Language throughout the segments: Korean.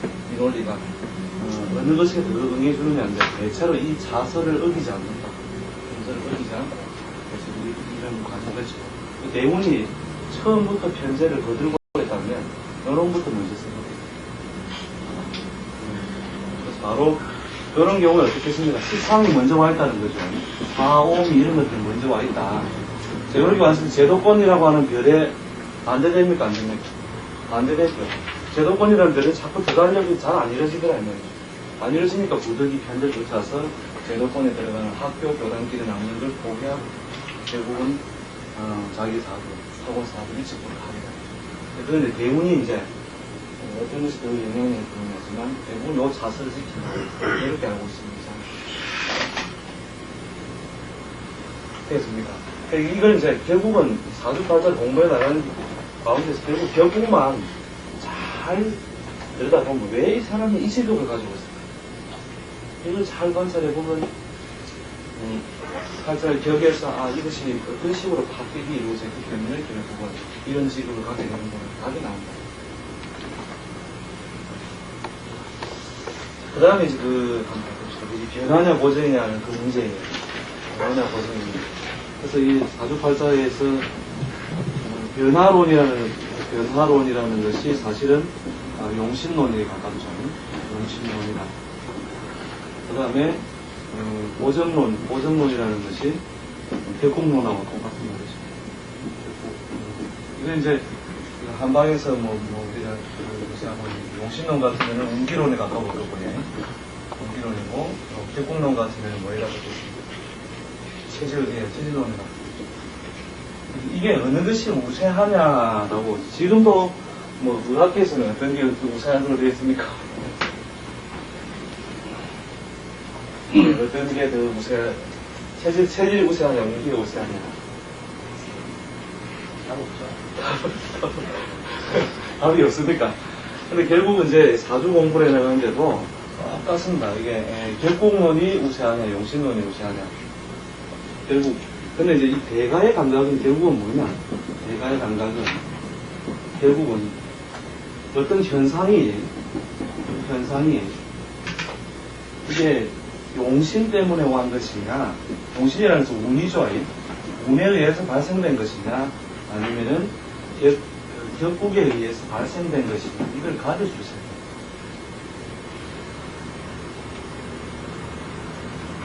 이 논리가. 어느 것에 더 응해주느냐인데, 대체로 이 자서를 어기지 않는다. 자서를 어기지 않고, 그래서 이런 과정이죠. 대운이 처음부터 편제를 거들고 했다면, 여론부터 먼저 쓴 겁니다. 그래서 바로, 그런 경우는 어떻게 했습니까? 시상이 먼저 와 있다는 거죠. 사옴이 이런 것들이 먼저 와 있다. 이렇게 왔을 때 제도권이라고 하는 별에 반대됩니까? 안 됩니까? 반대되죠. 제도권이라는 별에 자꾸 들어가려고 잘 안 이루어지더라, 이 말이죠. 안 이루어지니까 부득이 편제를 쫓아서 제도권에 들어가는 학교, 교단끼리 나누는 걸 포기하고, 결국은, 자기 사고 이쪽으로 가게 됩니다. 그런데 대운이 이제, 어떤 것이 더 영향을 주느냐지만, 대부분 요 자세를 지킨다. 이렇게 알고 있습니다. 됐습니까? 이걸 이제 결국은 사주팔자 공부해 나가는 가운데서 결국 격국만 잘 들여다보면 왜 이 사람이 이 직업을 가지고 있을까? 이걸 잘 관찰해보면, 팔자를 격에서, 이것이 어떤 식으로 바뀌기 이루어졌기 때문에 결국은 이런 직업을 갖게 되는 거는 답이 나온다. 그 다음에 이제 이 변화냐 고정이냐는 그 문제예요. 변화냐 고정입니다. 그래서 이 사주팔자에서 변화론이라는 것이 사실은 용신론에 가깝죠. 용신론이다. 그 다음에 오정론이라는 것이 격국론하고 똑같은 거죠. 이건 이제 한방에서 우리가 용신론 같으면 운기론에 가까울 거고요. 운기론이고 격국론 같으면 뭐라고 체질론에 가까워. 이게 어느 것이 우세하냐라고 지금도 의학계에서는 어떤 게 우세하다고 되어 있습니까? 어떤 게 더 체질이 우세하냐, 운기가 우세하냐? 답 없죠. 답이 없으니까. 근데 결국은 이제 사주 공부를 해나가는데도 똑같습니다. 이게 격국론이 우세하냐, 용신론이 우세하냐. 결국 근데 이제 이 대가의 감각은 결국은 뭐냐? 대가의 감각은 결국은 어떤 현상이 이게 용신 때문에 온 것이냐, 용신이라는 것은 운이죠. 운에 의해서 발생된 것이냐, 아니면은 격국에 의해서 발생된 것이냐, 이걸 가려주세요.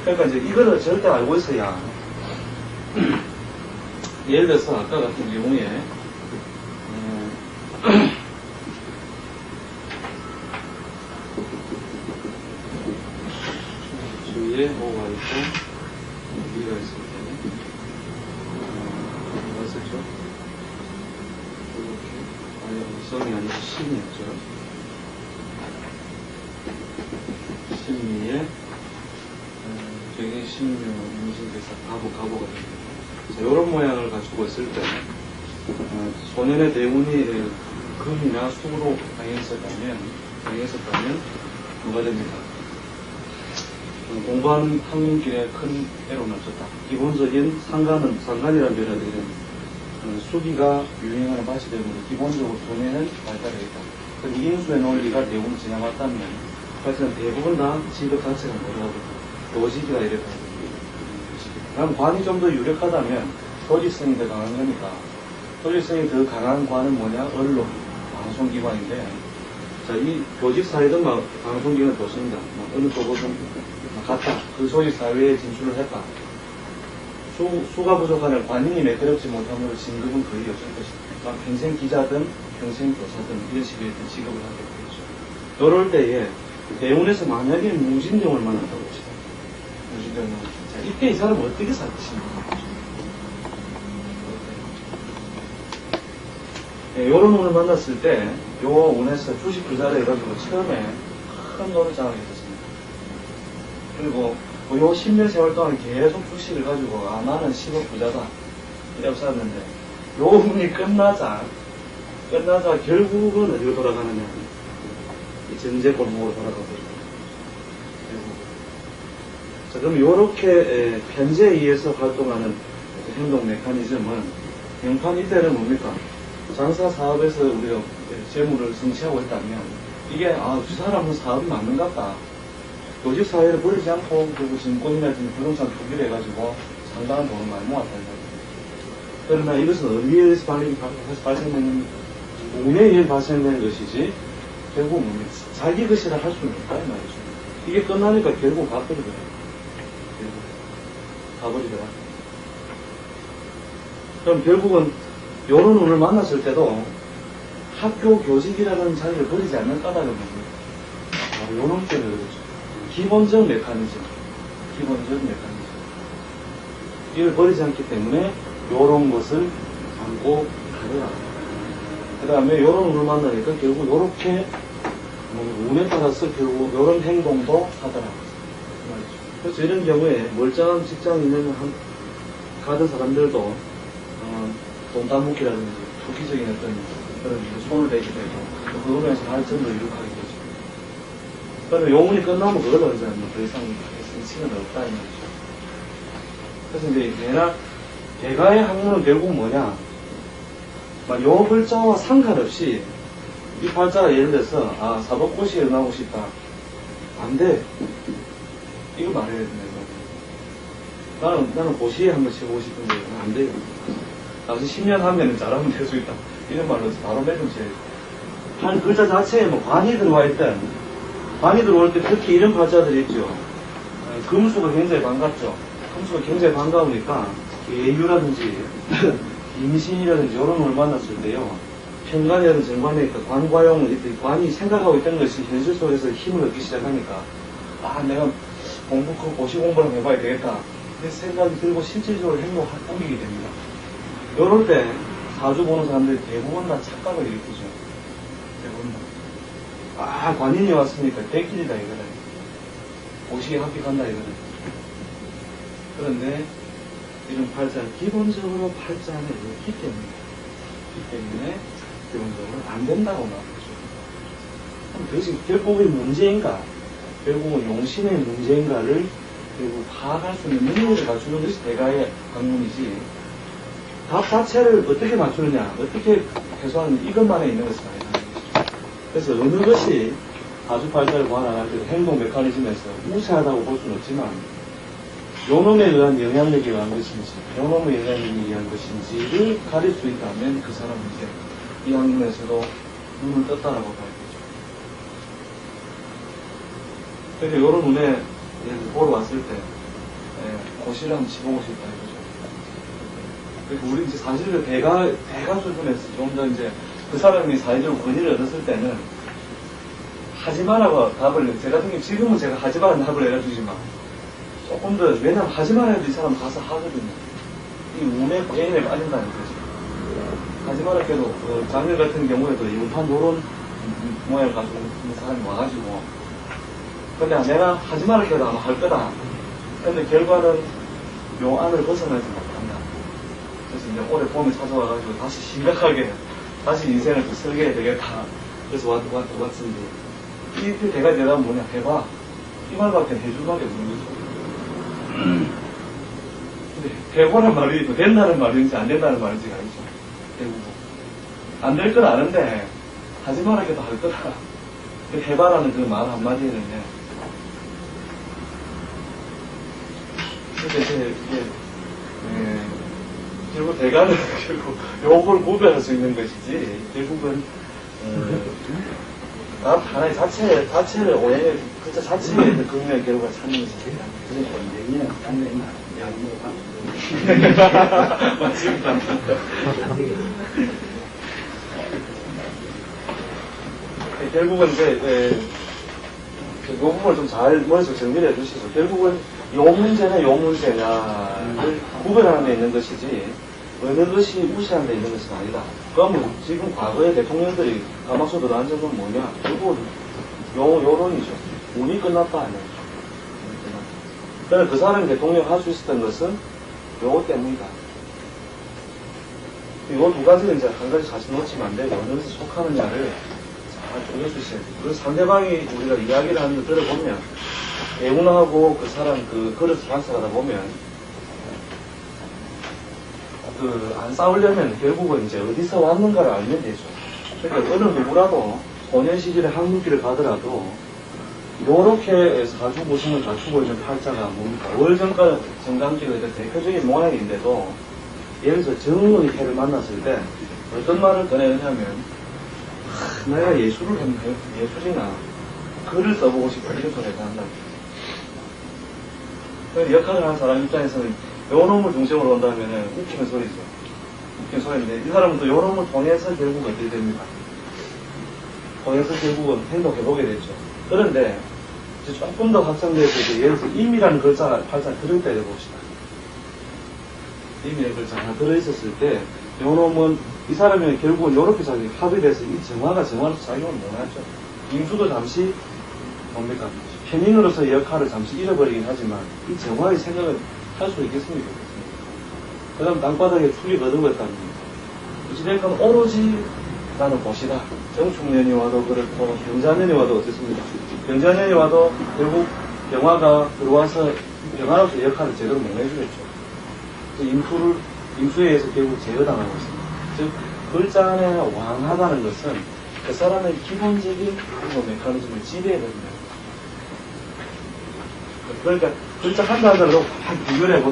그러니까 이제 이거를 절대 알고 있어야, 예를 들어서 아까 같은 경우에 주위에 뭐가 있고 여기가 있을 때 뭐가 있었죠? 이렇게 성이 아니고 신이었죠. 신미에 되게 신묘 임신돼서 가보가 됩니다. 이런 모양을 가지고 있을 때 소년의 대운이 금이나 수로 강했었다면 뭐가 됩니까? 공부하는 학문길에 큰 애로는 없었다. 기본적인 상관이라는 변화들은 수기가 유행하는 맛이 되므로 기본적으로 돈에는 발달해 있다. 그 이인수의 논리가 대운을 지나갔다면 사실은 대부분 다 지적 자체가 뭐라고 도지기가 이래 가지고 그럼 관이 좀 더 유력하다면 도지성이 더 강한 거니까 도지성이 더 강한 관은 뭐냐? 언론, 방송기관인데 자, 이 교직 사회든 방송기관은 좋습니다. 어느 쪽은 같다. 그 소위 사회에 진출을 했다. 수가 부족하는 관인이 매끄럽지 못함으로 진급은 거의 없을 것이다. 평생 기자든 평생 교사든 이런 식의 어떤 직업을 하게 되겠죠. 이럴 때에 대운에서 만약에 무진경을 만났다고 합시다. 무진경을 만났다. 이때 이 사람은 어떻게 살겠습니까? 요런 운을 만났을 때, 요 운에서 주식 투자를 해가지고 처음에 큰 돈을 장악했었습니다. 그리고 요 10년 세월 동안 계속 주식을 가지고, 나는 10억 부자다. 이라고 살았는데, 요 운이 끝나자 결국은 어디로 돌아가느냐. 이 전제 골목으로 돌아가거든요. 자, 그럼 요렇게 편제에 의해서 활동하는 행동 메커니즘은 경판 이때는 뭡니까? 장사 사업에서 우리가 재물을 성취하고 있다면 이게, 아, 그 사람은 사업이 맞는 것 같다. 조직 사회를 버리지 않고, 그리고 증권이라든지 부동산 투기를 해가지고 상당한 돈을 많이 모았다는 거죠. 그러나 이것은 어디에 의해서 발생되는, 운에 의해 발생되는 것이지, 결국 자기 것이라 할 수는 없다, 이 말이죠. 이게 끝나니까 결국 가버리더라. 결국. 가버리더라. 그럼 결국은, 요런 운을 만났을 때도 학교 교직이라는 자리를 버리지 않는 까닭은 뭡니까? 바로 요런 때문에 그렇죠. 기본적 메커니즘. 기본적 메커니즘. 이걸 버리지 않기 때문에 요런 것을 안고 가더라. 그 다음에 요런 운을 만나니까 결국 요렇게 운에 따라서 결국 요런 행동도 하더라. 그래서 이런 경우에 멀쩡한 직장인을 가진 사람들도 돈 따먹기라든지 투기적인 어떤 그런 손을 대게 되고 그걸로 해서 발전도 이룩하게 되죠. 그러면 요운이 끝나면 그걸 언제 더 이상 시간이 없다 이 말이죠. 그래서 이제 개가의 학문은 결국 뭐냐? 요 글자와 상관없이 이 팔자가 예를 들어서 사법고시에 나오고 싶다. 안 돼. 이거 말해야 된다. 나는 고시에 한번 쳐보고 싶은데 안 돼요. 나중에 10년 하면 잘하면 될 수 있다. 이런 말로 바로 매좀 쳐야지. 한 글자 자체에 뭐 관이 들어와 있든 관이 들어올 때 특히 이런 팔자들이 있죠. 금수가 굉장히 반갑죠. 금수가 굉장히 반가우니까 예유라든지 임신이라든지 이런 걸 만났을 때요. 편관이라든지 정관에 관과용, 관이 생각하고 있던 것이 현실 속에서 힘을 얻기 시작하니까 내가 고시 공부를 해봐야 되겠다. 그 생각이 들고 실질적으로 행동을 옮기게 됩니다. 이럴 때 사주 보는 사람들이 대부분 다 착각을 일으키죠. 대부분 다. 관인이 왔으니까 대길이다 이거는. 고시에 합격한다 이거는. 그런데 이런 팔자는 기본적으로 팔자 안에 있기 때문에 기본적으로 안 된다고 말하죠. 그럼 도대체 결국은 문제인가? 결국은 용신의 문제인가를 결국 파악할 수 있는 능력을 갖추는 것이 대가의 학문이지. 답 자체를 어떻게 맞추느냐, 어떻게 해소하느냐, 이것만에 있는 것은 아니다. 그래서 어느 것이 사주팔자를 관할할 때 행동 메커니즘에서 우세하다고 볼 수는 없지만, 요놈에 의한 영향력에 의한 것인지, 요놈의 영향력에 의한 것인지를 가릴 수 있다면 그 사람은 이제 이 학문에서도 눈을 떴다라고 봐야 되죠. 그래서 요런 눈에 보러 왔을 때, 고시를 한번 치보고 싶다 이거죠. 그리고 우리 이제 사실은 대가 수준에서 좀 더 이제 그 사람이 사회적으로 권위를 얻었을 때는 하지 마라고 답을, 제 같은 경우 지금은 제가 하지 말라는 답을 해주지만 조금 더, 왜냐면 하지 말아야 이 사람 가서 하거든요. 이 운의 개인에 빠진다는 거죠. 하지 말아야 해도, 작년 같은 경우에도 이 운판 요런 모양을 가지고 있는 사람이 와가지고, 근데 내가 하지 말아야 해도 아마 할 거다. 근데 결과는 요 안을 벗어나지 못한다. 그래서 이제 올해 봄에 찾아와가지고 다시 심각하게, 다시 인생을 또 설계해야 되겠다. 그래서 왔는데, 이 대가 대답은 뭐냐, 해봐. 이 말밖에 해줄 말이 없는 거죠. 근데 해보란 말이 된다는 말인지 안 된다는 말인지가 아니죠. 대부분. 안 될 건 아는데, 하지 말아도 할 거다. 해봐라는 그 말 한마디에는요. 그래서 이게, 결국 대가는 결국 요걸 구별할 수 있는 것이지, 결국은, 답 하나의 자체를 오해, 글자 자체에 극명한 결과를 찾는 것이지. 그래서 원쟁이는 딴데나 양보가 맞습니다. 결국은 이제, 이 부분을 좀 잘 머릿속에 정리를 해주시죠. 결국은 요 문제냐, 요 문제냐를 구별하는 데 있는 것이지, 어느 것이 무시하는 데 있는 것은 아니다. 그러면 지금 과거의 대통령들이 가마솥으로 앉은 건 뭐냐? 결국은 요론이죠. 운이 끝났다 하는 거죠. 그래서 그 사람이 대통령 할 수 있었던 것은 요거 때문이다. 요 두 가지는 이제 한 가지 같이 놓치면 안 되고, 어느 것에 속하느냐를 잘 정해주셔야 돼요. 그래서 상대방이 우리가 이야기를 하는 걸 들어보면, 대운하고 그 사람 그릇을 발사하다 보면, 안 싸우려면 결국은 이제 어디서 왔는가를 알면 되죠. 그러니까 어느 누구라도 소년 시절에 항문길을 가더라도 요렇게 사주 구성을 갖추고 있는 팔자가 뭡니까? 월정과 정강기가 대표적인 모양인데도 예를 들어서 정의 해를 만났을 때 어떤 말을 꺼내느냐면 내가 예술을 했는데 예술이나 글을 써보고 싶어 이런 소리가 한다. 역할을 하는 사람 입장에서는 요 놈을 중심으로 온다면 웃기는 소리죠. 웃기는 소리인데 이 사람은 또 요 놈을 통해서 결국 어떻게 됩니까? 통해서 결국은 행동해보게 되죠. 그런데 이제 조금 더 확장돼서 예를 들어서 임이라는 글자가 팔자를 들을 때 해봅시다. 임이라는 글자가 하나 들어있었을 때 요 놈은 이 사람이 결국은 요렇게 자기 합의돼서 이 정화로 작용을 못하죠. 임수도 잠시 뭡니까? 편인으로서의 역할을 잠시 잃어버리긴 하지만 이 정화의 생각을 할 수 있겠습니까? 그 다음 땅바닥에 축이 거듭었다는 겁니다. 어찌됐건 오로지 나는 곳이다. 정축년이 와도 그렇고 병자년이 와도 어떻습니까? 병자년이 와도 결국 병화가 들어와서 병화로서 역할을 제대로 못 해주겠죠. 임수에 의해서 결국 제어당하고 있습니다. 즉 글자 안에 왕하다는 것은 그 사람의 기본적인 메커니즘을 지배해버립니다. 그러니까 글자 한자로 비교를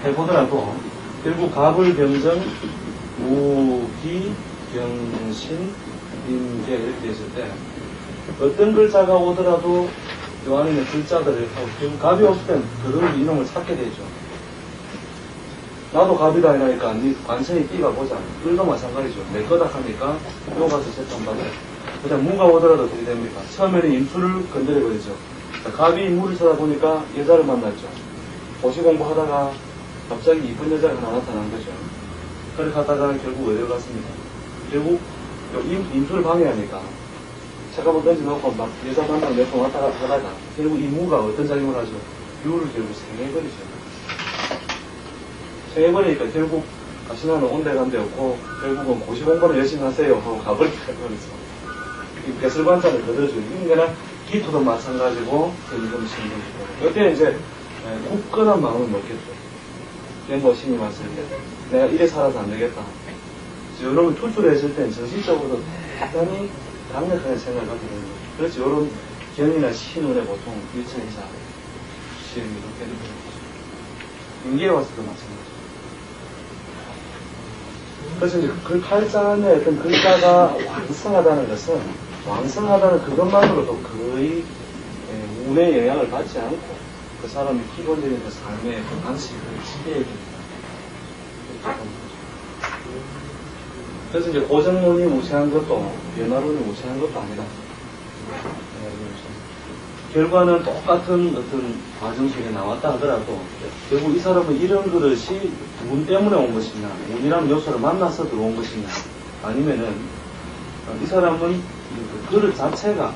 해보더라도 결국 갑을 병정, 무기, 병신, 임계 이렇게 됐을 때 어떤 글자가 오더라도 요 안에 있는 글자들을 하고 결국 갑이 없을 땐 그대로 이놈을 찾게 되죠. 나도 갑이다 이러니까 네 관성이 띠가 보자. 을도 마찬가지죠. 내 거다 하니까 요 가서 재판받아요. 그다음 무가 오더라도 어떻게 됩니까? 처음에는 임수를 건드려버리죠. 갑이 인물을 찾아보니까 여자를 만났죠. 도시 공부하다가 갑자기 이쁜 여자가 하나 나타난 거죠. 그렇게 하다가 결국 어디로 갔습니까? 결국 임수를 방해하니까 책가방 던져놓고 막 여자 만나고 몇 번 왔다 갔다 하다가 결국 이무가 어떤 작용을 하죠? 유를 결국 생해버리죠. 생해버리니까 결국 가시나는 온데간데 없고 결국은 고시 공부를 열심히 하세요 하고 가버리게 되죠. 이 배설관자를 거둬주는 인간은 기토도 마찬가지고 전금 신경이고 이때 이제 굳건한 마음을 먹겠죠. 연고 신이 왔을 때 내가 이래 살아서 안 되겠다. 여러분 투출을 했을 땐 정신적으로도 대단히 강력하게 생각을 하게 되는 거죠. 그렇지 이런 경이나 신운에 보통 일천이상 시험이 이렇게 되는 거죠. 인계에 와서도 마찬가지죠. 그래서 이제 그 팔자 안에 어떤 글자가 왕성하다는 것은 왕성하다는 그것만으로도 거의 운의 영향을 받지 않고 그 사람의 기본적인 그 삶의 그 방식을 지배해야 됩니다. 그래서 이제 고정론이 무시한 것도 변화론이 무시한 것도 아니다. 결과는 똑같은 어떤 과정 속에 나왔다 하더라도 결국 이 사람은 이런 그릇이 운 때문에 온 것이냐 운이라는 요소를 만나서 들어온 것이냐 아니면은 이 사람은 그 그릇 자체가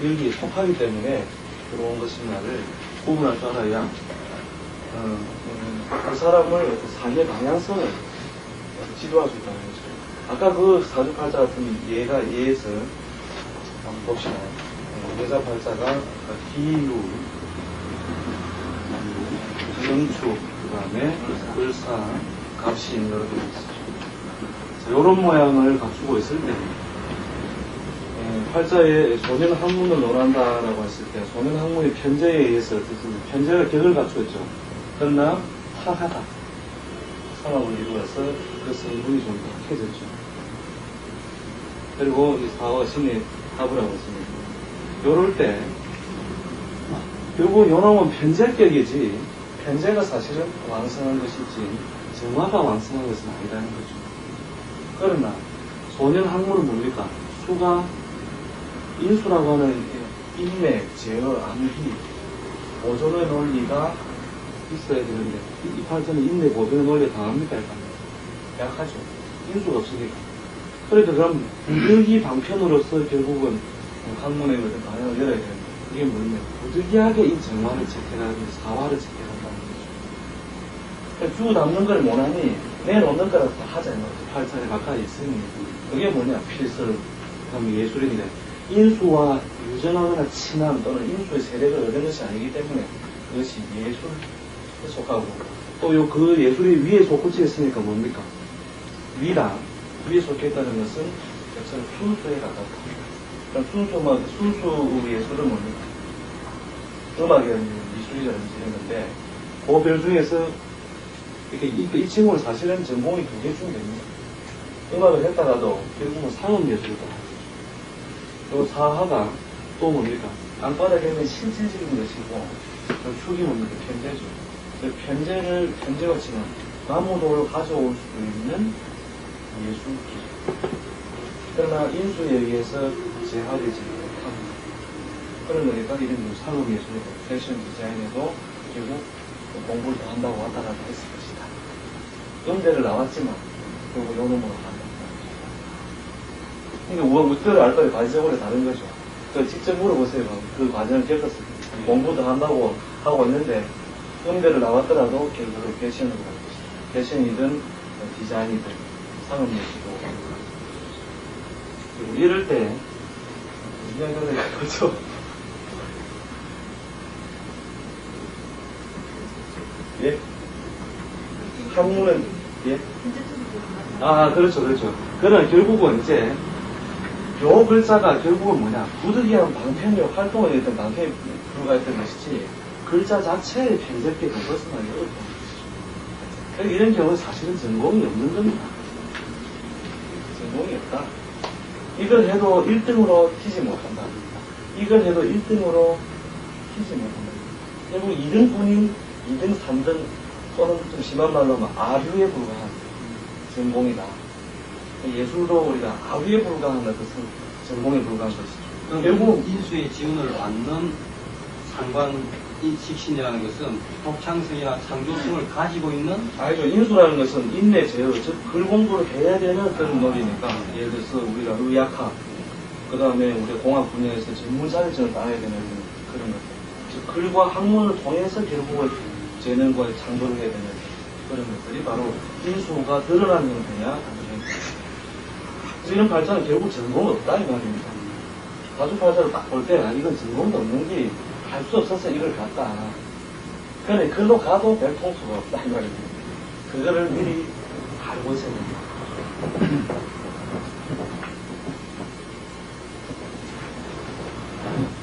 여기에 속하기 때문에 들어온 것이냐를 구분할 줄 알아야 그 사람을 삶의 방향성을 지도할 수 있다는 거죠. 아까 그 사주팔자 같은 예에서 한번 봅시다. 여자 팔자가 기유, 정축, 그 다음에 을사, 갑신 이렇게 있습니다. 이런 모양을 갖추고 있을 때 팔자에 소년 학문을 논한다라고 했을 때 소년 학문의 편제에 의해서 편제가 격을 갖추었죠. 그러나 타하다. 상황을 이루어서 그 성분이 좀 약해졌죠. 그리고 이 사와 신의 합을 하고 있습니다. 요럴 때 결국 요놈은 편제격이지 편제가 사실은 왕성한 것이지 정화가 왕성한 것은 아니라는 거죠. 그러나 소년 학문은 뭡니까? 수가 인수라고 하는 인맥, 제어, 암기, 보존의 논리가 있어야 되는데 이 팔자는 인맥, 보존의 논리가 강합니까? 약하죠. 인수가 없으니까. 그러니까 그럼 부득이 방편으로서 결국은 학문의 어떤 방향을 열어야 되는데 이게 뭐냐면 부득이하게 이 정화를 채택하고 사화를 채택한다는 거죠. 그러니까 주 담는 걸 못하니 내놓는 거라도 하자. 팔자에 가까이 있으니 그게 뭐냐 필설 하면 예술인데 인수와 유전하거나 친함 또는 인수의 세력을 얻은 것이 아니기 때문에 그것이 예술에 속하고 또 그 예술이 위에 속구치에 있으니까 뭡니까? 위라 위에 속해 있다는 것은 역사는 순수에 가깝다. 그럼 순수 예술은 뭡니까? 음악이라는 미술이라든지 이런 건데, 그 별 중에서, 이렇게 이 친구는 사실은 전공이 2개 됩니다. 음악을 했다가도 결국은 상업예술이다. 그리고 사화가 또 뭡니까? 땅바닥에 있는 실질적인 것이고, 그 축이 뭡니까? 편재죠. 그 편재가 치면 나무돌을 가져올 수 있는 예술 기술. 그러나 인수에 의해서 제한되지 못합니다. 그런 거니까 이런 상업예술이고 패션 디자인에도 결국 공부를 더 한다고 왔다 갔다 했을 것이다. 음대를 나왔지만 결국 요 놈으로 간다. 그러니까 우리가 알 거예요. 과정으로 다른 거죠. 직접 물어보세요. 그 과정을 겪었을 때 공부도 한다고 하고 있는데 음대를 나왔더라도 결국은 패션으로 갈 것이다. 패션이든 디자인이든 상업예술도 그리고 이럴 때 이야기를 할 거죠. 예? 한문은 예? 아 그렇죠. 그러나 결국은 이제 요 글자가 결국은 뭐냐 부득이한 방편력 활동에 대한 방편에 불과했던 것이지 글자 자체의 편집기에 벗어나기 어렵다는 것이죠. 이런 경우는 사실은 전공이 없는 겁니다. 전공이 없다. 이걸 해도 1등으로 튀지 못한다. 이걸 해도 1등으로 튀지 못한다. 결국 2등뿐인 2등, 3등 또는 좀 심한 말로 하면 아류에 불과한 전공이다. 예술도 우리가 아류에 불과한 것은 전공에 불과한 것이죠. 결국 인수의 지원을 받는 상관 식신이라는 것은 독창성이나 창조성을 가지고 있는 아니죠. 인수라는 것은 인내 제어, 즉 글 공부를 해야 되는 그런 놀이니까 예를 들어서 우리가 의학학, 그 다음에 우리 공학 분야에서 전문 자격증을 따야 되는 그런 것. 즉 글과 학문을 통해서 결국은 재능과 창조를 해야 되는 그런 것들이 바로 인수가 드러나는 형태냐 그래서 이런 발전은 결국 전공은 없다 이 말입니다. 가죽 발전을 딱 볼 때 이건 전공도 없는 게 할 수 없어서 이걸 갔다. 그런데 글로 가도 별 통수가 없다 이 말입니다. 그거를 미리 알고 있어야 됩니다.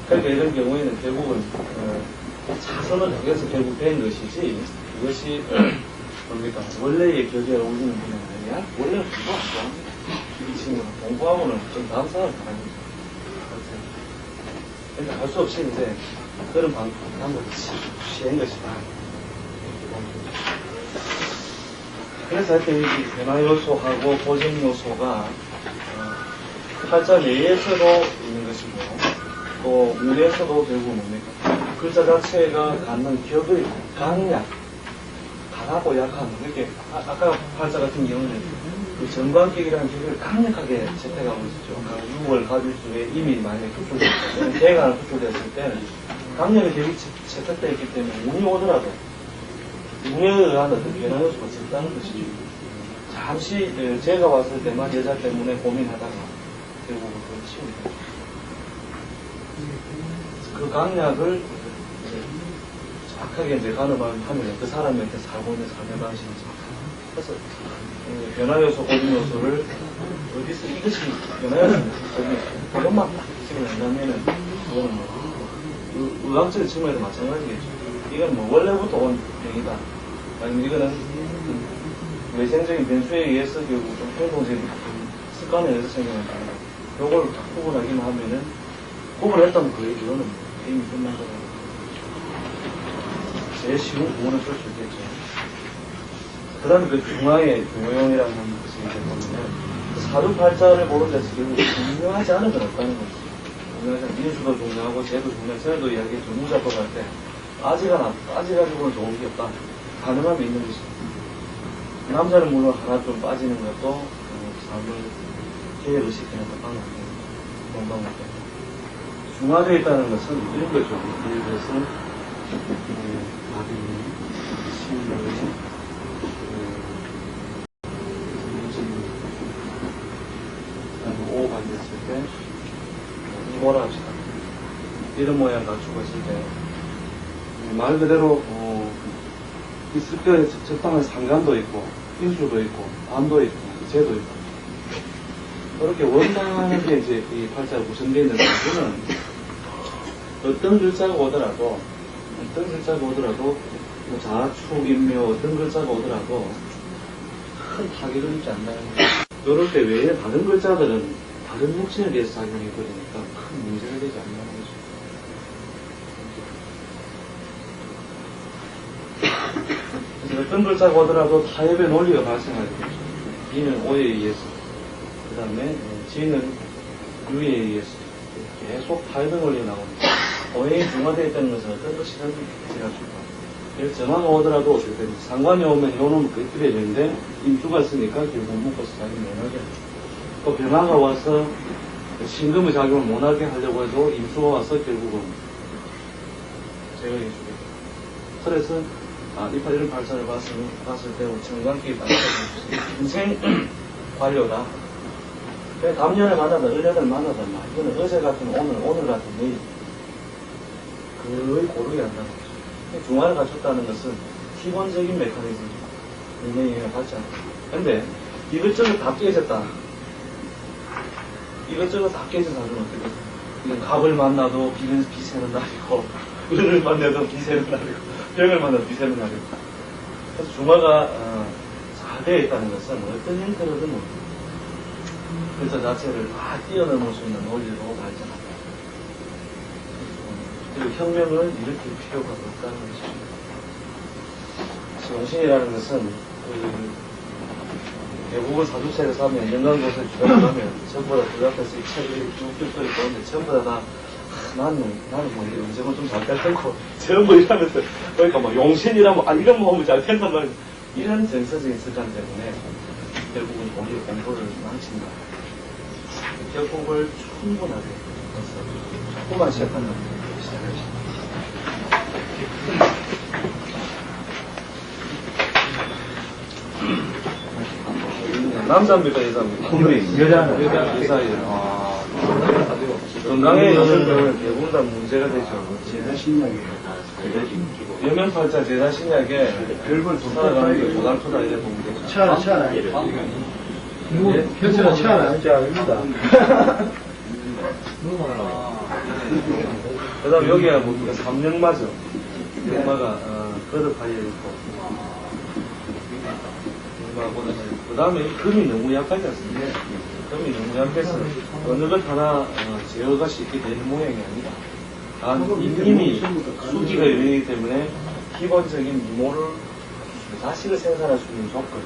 그러니까 이런 경우에는 결국은 자선을 통해서 결국 된 것이지 이것이 뭡니까 원래의 교재에 어울리는 분야가 아니야. 원래는 공부 안 좋아합니다. 이 친구는 공부하고는 좀 다른 사람을 바라는 거죠. 그러니까 할 수 없이 이제 그런 방법을 취한 것이다. 그래서 하여튼 이 변화 요소하고 고정 요소가 글자 내에서도 있는 것이고 또 문에서도 결국 뭡니까 글자 자체가 갖는 격의 강약 강하고 약한 이렇게 아까 팔자 같은 경우는 그 정관격이라는 격을 강력하게 채택하고 있었죠. 유월 가지수에 이미 만약에 투출됐을 대가가 투출됐을 때는 강력의 격이 채택되어 있기 때문에 운이 오더라도 운에 의한 어떤 변화 요소가 적다는 것이죠. 잠시 제가 왔을 때만 여자 때문에 고민하다가 결국은 그걸 치웁니다. 그 강약을 정확하게 이제 가늠하면 그 사람이 이렇게 살고 있는 삶의 방식이 정확하다. 그래서 변화 요소, 고정 요소를 어디서 이것이 변화 요소입니다. 그것만 딱 지금 한다면은 그거는 뭐 의학적인 측면에서 마찬가지겠죠. 이건 뭐 원래부터 온 병이다. 아니면 이거는 외생적인 변수에 의해서 결국 좀 행동적인 습관에 의해서 생겨난 거다. 요걸 딱 구분하기만 하면은 구분했다면 그 얘기로는 이미 끝난 거다. 제일 쉬운 구분을 줄 수 있겠죠. 그 다음에 그 중화의 중화용이라는 것이 이제 보면은 그 사주팔자를 보는 데서 결국 중요하지 않은 건 없다는 거죠. 민수도 중요하고 제도 중요하고 전에도 이야기했죠. 무자법 할 때 빠지가지고는 좋은 게 없다. 가능함이 있는 것입니다. 남자는 물론 하나 좀 빠지는 것도 삶을 기회로 시키는 것 방법이에요. 건강할 때. 중화되어 있다는 것은 이런 거죠. 예를 들어서 나비, 신물, 오가 있을 때 이모라 합시다. 이런 모양 갖추고 있을 때 말 그대로 있을 때 적당한 상관도 있고 인수도 있고 암도 있고 제도 있고 그렇게 원만하게 이제 이 팔자가 구성되어 있는 경우는 어떤 글자가 오더라도, 뭐 자축, 인묘, 어떤 글자가 오더라도 큰 타격을 입지 않나요? 이럴 때 외에 다른 글자들은 다른 묵신에 대해서 작용해 버리니까 큰 문제가 되지 않나요? 그래서 어떤 글자가 오더라도 타협의 논리가 발생하게 되죠. 이는 오에 의해서, 그 다음에 지는 유에 의해서 계속 타협의 논리가 나옵니다. 오행이 중화되어 있다는 것은 어떤 것이든 제가 줄까. 여기 정화가 오더라도 어떻게 됩니까? 상관이 오면 요놈은 그게 필요해지는데 임수가 있으니까 결국 묶어서 자기 못하게 하죠. 또 변화가 와서 신금의 작용을 못하게 하려고 해도 임수가 와서 결국은 제거해 주겠죠. 그래서 이런 발사를 봤을 때 정관기 발사를 인생 관료다. 담년을 만나든 을년을 만나든 이거는 어제 같은 오늘 같은 내일 거의 고르게 한다는 거죠. 중화를 갖췄다는 것은 기본적인 메커니즘이죠. 굉장히 영향을 받지 않아요. 근데 이것저것 다 깨졌다. 이것저것 다 깨져서 하면 어떻게 돼요? 이건 갑을 만나도 비새는 날이고, 을을 만나도 비새는 날이고, 병을 만나도 비새는 날이고. 그래서 중화가 잘 되어 있다는 것은 어떤 형태로든 글자 자체를 다 뛰어넘을 수 있는 논리로 발전한다. 그리고 혁명을 일으킬 필요가 없다는 것입니다. 정신이라는 것은 대부분 사주책에서 하면 연관고사에 주장하면 전부 다 그 앞에서 이 책을 쭉쭉 보는데 전부 다 나는 뭐 이런 언제면 좀 잘 되고 저런 거 이러면서 그러니까 뭐 용신이라면 이런 거 하면 잘 된단 말이야. 이런 정서적인 습관 때문에 결국은 우리 공부를 망친다. 결국을 충분하게 해서 조금만 시작한다. 남자입니까 여자입니까? 여자예요. 건강에 여성들은 대부분 다 문제가 되죠. 제사신약이에요. 여명팔자 제사신약에 별걸 살아가는 게 고달프다 이래 보면 되죠. 치아라. 현수가 치아라. 입니다. 그 다음에 여기가 뭐, 삼령마죠. 영마가, 거듭하여 있고. 그 다음에 금이 너무 약하지 않습니까? 금이 너무 약해서 어느 것 하나 제어가 쉽게 되는 모양이 아니다. 이미 수기가 유행이기 때문에 기본적인 미모를 자식을 생산할 수 있는 조건.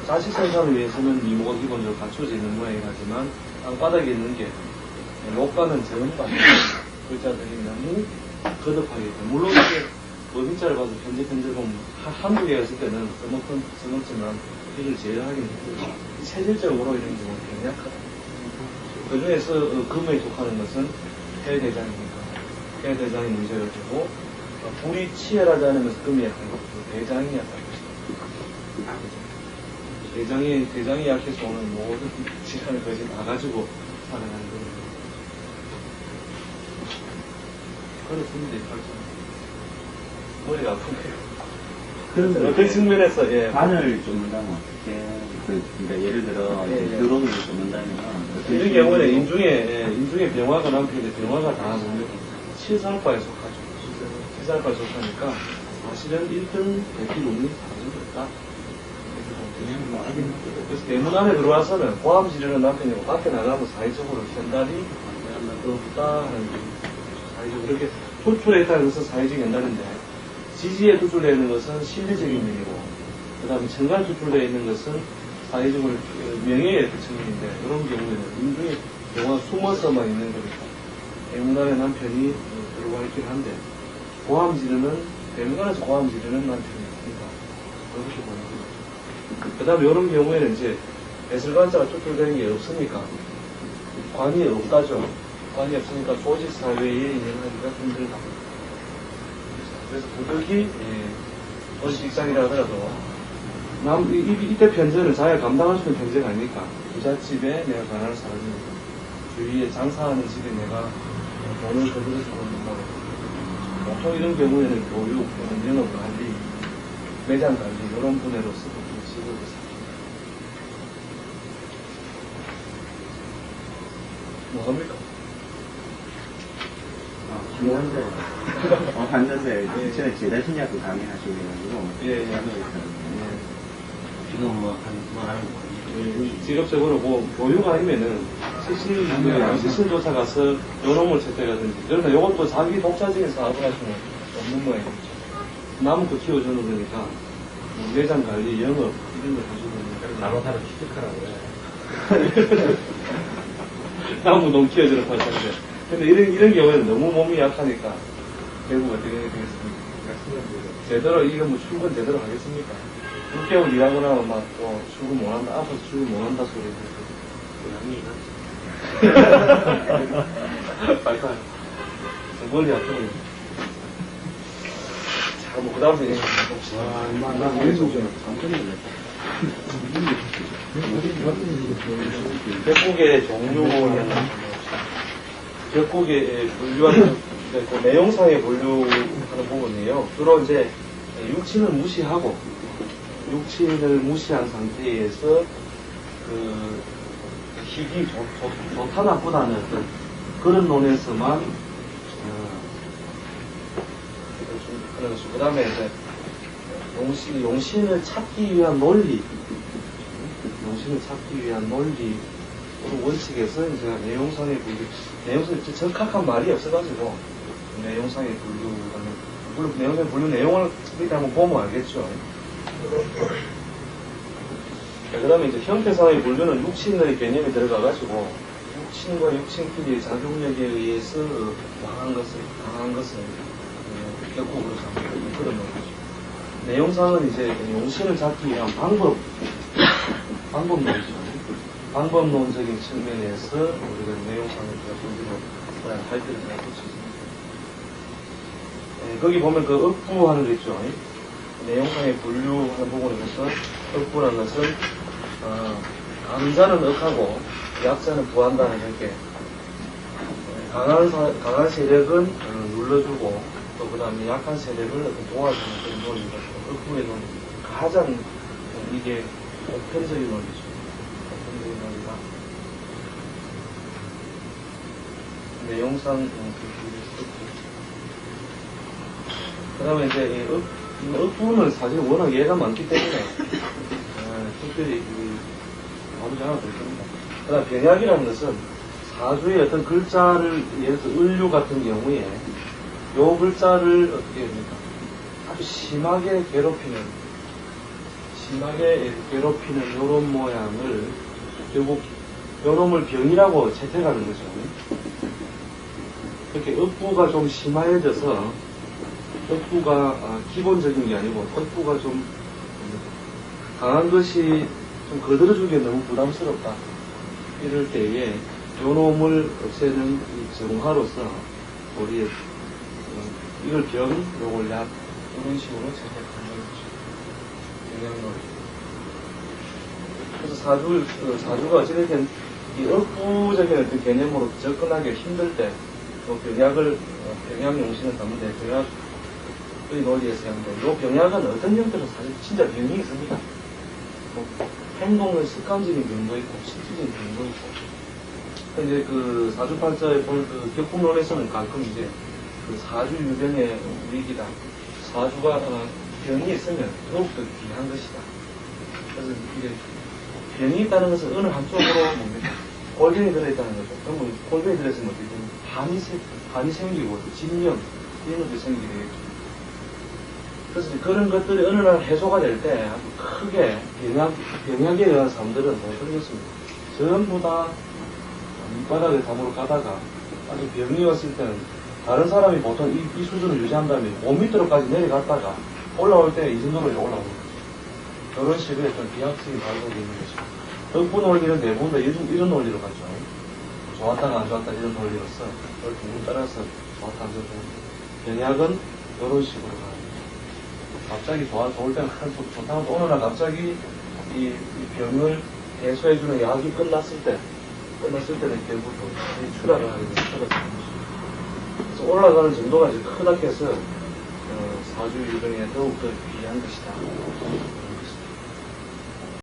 자식 생산을 위해서는 미모가 기본적으로 갖춰져 있는 모양이 하지만 땅바닥에 있는 게 로가는 전부 아니고 글자들이 너무 거듭하게 돼. 물론 이게 법인자를 봐도 현재 보면 한국에 갔을 때는 써먹지만 이를 제어하기는 힘들고 체질적으로 이런 경우는 굉장히 약하다. 그 중에서 금에 속하는 것은 해대장이니까 해대장이 문제가 되고 불이 치열하지 않으면서 금이 약한 것도 대장이 약한 것이다. 대장이 약해서 오는 모든 질환을 거의 다 가지고 살아가는 거예요. 그렇습니다. 머리가 아프네요. 어떤 측면에서, 예. 간을 쫓는다면 어떻게, 그러니까 예를 들어, 드론을 쫓는다면. 이런 경우는 인중에 병화가 남편인데 병화가 다 보면 치살파에 속하죠. 치살파에 속하니까 사실은 1등 대피 운이 없다. 그래서 대문 안에 들어와서는 고함 지르는 남편이고 밖에 나가면 사회적으로 현달이 없다 하는 게 사회적으로 이렇게 투출에 있다는 것은 사회적인 현달인데 지지에 투출되어 있는 것은 실리적인 면이고 그 다음에 정관 투출되어 있는 것은 사회적으로 명예의 측면인데 이런 경우에는 인중에 영화 숨어서만 있는 거니까 대문 안에 남편이 들어와 있긴 한데 고함 지르는 대문 안에서 고함 지르는 남편이 있으니까 그렇게 보는 거죠. 그 다음에 이런 경우에는 이제 배설관자가 투출되는 게 없으니까 관이 없다죠. 관이 없으니까 조직사회에 인정하기가 힘들다. 그래서 부득이 어식 익상이라 하더라도 이때 편제는 자기가 감당할 수 있는 편제가 아니니까 부잣집에 내가 가난을 살아주니까 주위에 장사하는 집에 내가 돈을 거들여서 버는다. 보통 이런 경우에는 교육, 영업관리, 매장관리 이런 분야로서 보통 직업을 뭐 합니까? 중요한데, 봤는데, 예. 저는 제자 신약도 강의하시고 해가지고, 예, 예. 지금 뭐 하는 거예요? 직업적으로 뭐 교육 아니면은 시신조사 가서 요놈을 채택하든지 그러나 요것도 자기 독자적인 사업을 하시면 없는 모양이죠. 남은 거 키워주는 거니까 뭐 매장 관리, 영업 이런 거 하시는 거니까 나노사를 취직하라고요. 남은 놈 키워주는 거 하시는데 근데 이런 경우에는 너무 몸이 약하니까 결국 어떻게 되겠습니까? 제대로 이거 뭐 출근 제대로 하겠습니까? 6개월 일하고 나면 막 또 출근 못한다, 아파서 출근 못한다 소리 듣고. 빨리 멀리 아프니. 자, 뭐, 그 다음 얘기 봅시다. 나 왼손 벽곡의 종류는 벽곡의 분류하는 그 내용상의 분류하는 부분이에요. 주로 이제 육친을 무시하고 육친을 무시한 상태에서 그 희귀 좋다 나쁘다는 어떤 그런 논에서만 그 다음에 이제 용신을 찾기 위한 논리 용신을 찾기 위한 논리 원칙에서 이제 내용상의 분류 내용상의 적확한 말이 없어가지고 내용상의 분류라는 물론 내용상의 분류 내용을 일단 한번 보면 알겠죠. 그 다음에 이제 형태상의 분류는 육친의 개념이 들어가가지고 육친과 육친끼리의 작용력에 의해서 강한 것을 격곡으로 삼는 그런 거죠. 내용상은 이제 용신을 찾기 위한 방법론이죠. 방법론적인 측면에서 우리가 내용상을 분류로 할 때를 잘 볼수 있습니다. 거기 보면 그 억부하는 거 있죠. 내용상의 분류하는 부분에서 억부라는 것은 강자는 억하고 약자는 부한다는 이렇게 강한 세력은 눌러주고 또 그 다음에 약한 세력을 도와주는 그런 논리가 억부의 논리 가장 이게 보편적인 논리죠. 보편적인 논리가 내용상 그 다음에 이제 억부는 사실 워낙 예가 많기 때문에 특별히 다루지 않아도 될 겁니다. 그 다음 병약이라는 것은 사주의 어떤 글자를 예를 들어서 을류 같은 경우에 요 글자를 어떻게 합니까? 아주 심하게 괴롭히는 요런 모양을 결국 요놈을 병이라고 채택하는 거죠. 이렇게 억부가 좀 심화해져서 억부가 기본적인 게 아니고 억부가 좀 강한 것이 좀 거들어주기에 너무 부담스럽다. 이럴 때에 요놈을 없애는 이 정화로서 우리 이걸 병, 요걸 약 이런 식으로 채택하는 거죠. 영양놀이. 그래서 사주가 어찌됐든 이 억부적인 어떤 개념으로 접근하기 힘들 때 또 병약 용신을 담는데 병약의 논리에서 하는데 이 병약은 어떤 형태로 사실 진짜 병이 있습니다. 뭐 행동의 습관적인 병도 있고 실질적인 병도 있고. 근데 그 사주팔자의 그 격국론에서는 가끔 이제 그 사주 유병의 위기다. 사주가 병이 있으면 더욱더 귀한 것이다. 그래서 이제 병이 있다는 것은 어느 한쪽으로 뭡니까? 골병이 들어있다는 거죠. 그러면 골병이 들어있으면 어떻게 되면 한이 생기고 진명 이런 것들이 생기게 되겠죠. 그래서 그런 것들이 어느 날 해소가 될 때 아주 크게 병약에 의한 사람들은 못 그러겠습니다. 전부 다 밑바닥에 담으로 가다가 아주 병이 왔을 때는 다른 사람이 보통 이 수준을 유지한다면 5m까지 내려갔다가 올라올 때 이 정도로 올라오는 거죠. 그런 식의 어떤 비약성이 발생되어 있는 거죠. 억부 논리는 대부분 다 이런 논리로 가죠. 좋았다가 안 좋았다 이런 논리로서 그걸 둥 따라서 좋았다 안 좋았다. 병약은 이런 식으로 가요. 갑자기 좋을 때는 좋다고 하면 어느 날 갑자기 이 병을 해소해주는 약이 끝났을 때는 결국 또 추락을 하게 됩니다. 그래서 올라가는 정도가 이제 크다 해서 사주 유병에 더욱더 귀한 것이다.